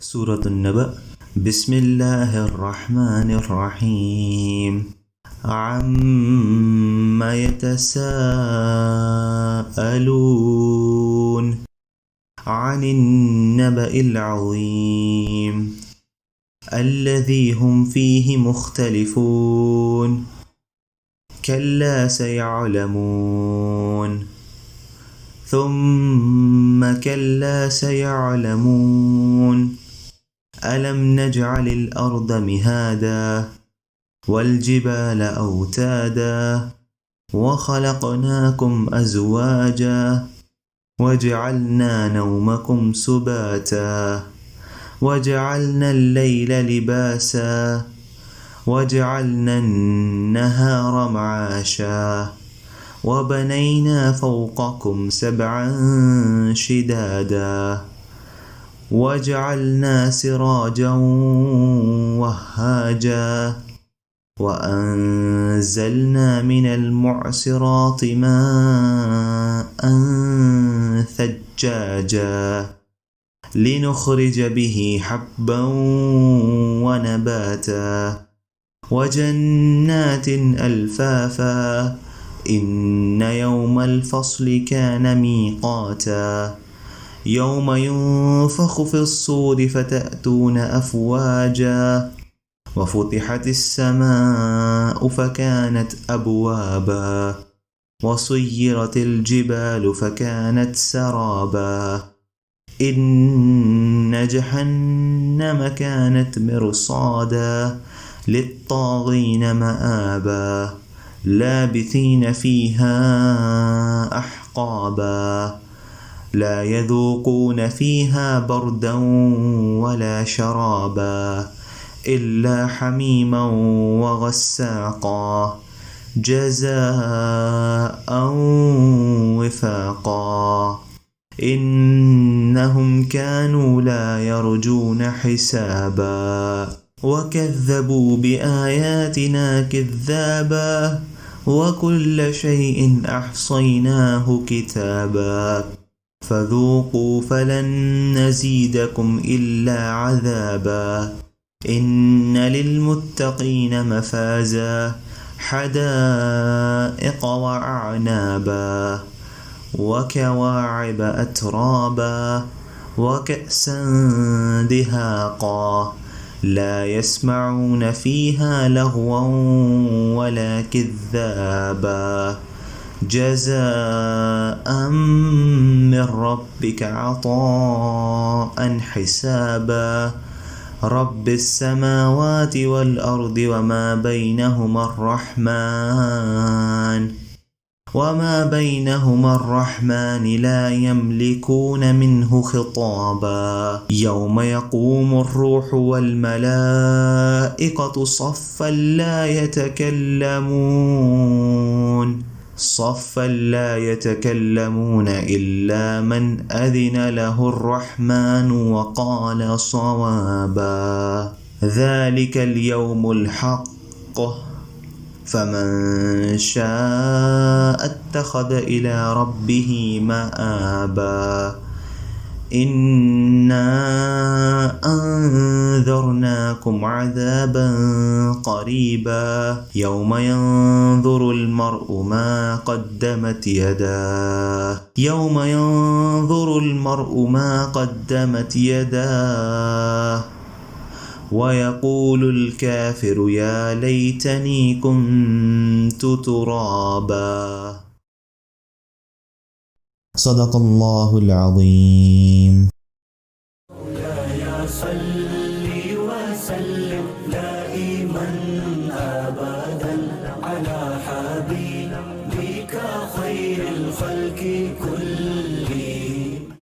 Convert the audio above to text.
سورة النبأ. بسم الله الرحمن الرحيم. عما يتساءلون عن النبأ العظيم الذي هم فيه مختلفون. كلا سيعلمون ثم كلا سيعلمون. ألم نجعل الأرض مهادا والجبال أوتادا وخلقناكم أزواجا وجعلنا نومكم سباتا وجعلنا الليل لباسا وجعلنا النهار معاشا وبنينا فوقكم سبعا شدادا وجعلنا سراجا وهاجا وأنزلنا من المعصرات ماء ثجاجا لنخرج به حبا ونباتا وجنات ألفافا. إن يوم الفصل كان ميقاتا يوم ينفخ في الصور فتأتون أفواجا وفتحت السماء فكانت أبوابا وسيرت الجبال فكانت سرابا. إن جهنم كانت مرصادا للطاغين مآبا لابثين فيها أحقابا لا يذوقون فيها بردا ولا شرابا إلا حميما وغساقا جزاء وفاقا. إنهم كانوا لا يرجون حسابا وكذبوا بآياتنا كذابا وكل شيء أحصيناه كتابا فذوقوا فلن نزيدكم إلا عذابا. إن للمتقين مفازا حدائق وأعنابا وكواعب أترابا وكأسا دهاقا لا يسمعون فيها لغوا ولا كذابا جزاء من ربك عطاء حسابا. رب السماوات والأرض وما بينهما الرحمن لا يملكون منه خطابا. يوم يقوم الروح والملائكة صفا لا يتكلمون إلا من أذن له الرحمن وقال صوابا. ذلك اليوم الحق فمن شاء اتخذ إلى ربه مآبا. إنا أنذرناكم عذابا قريبا يوم ينظر المرء ما قدمت يداه ويقول الكافر يا ليتني كنت ترابا. صدق الله العظيم. مولاي صل وسلم دائما أبدا على حبيبك خير الخلق كلهم.